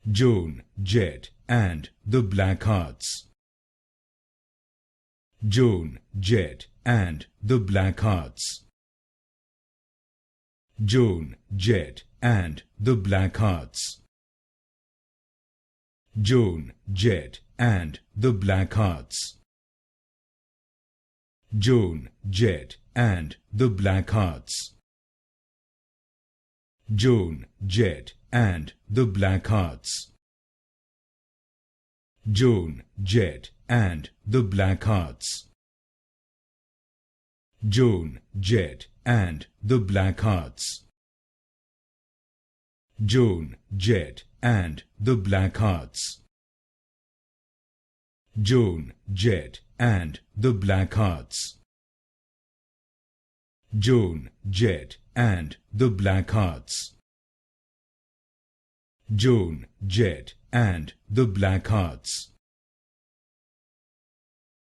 Joan Jett and the Blackhearts. Joan Jett and the Blackhearts. Joan Jett and the Blackhearts. Joan Jett and the Blackhearts. Joan Jett and the Blackhearts. Joan Jett and the Blackhearts. Joan Jett and the Blackhearts. Joan Jett and the Blackhearts. Joan Jett and the Blackhearts. Joan Jett and the Blackhearts. Joan Jett and the Blackhearts. Joan Jett and the Blackhearts.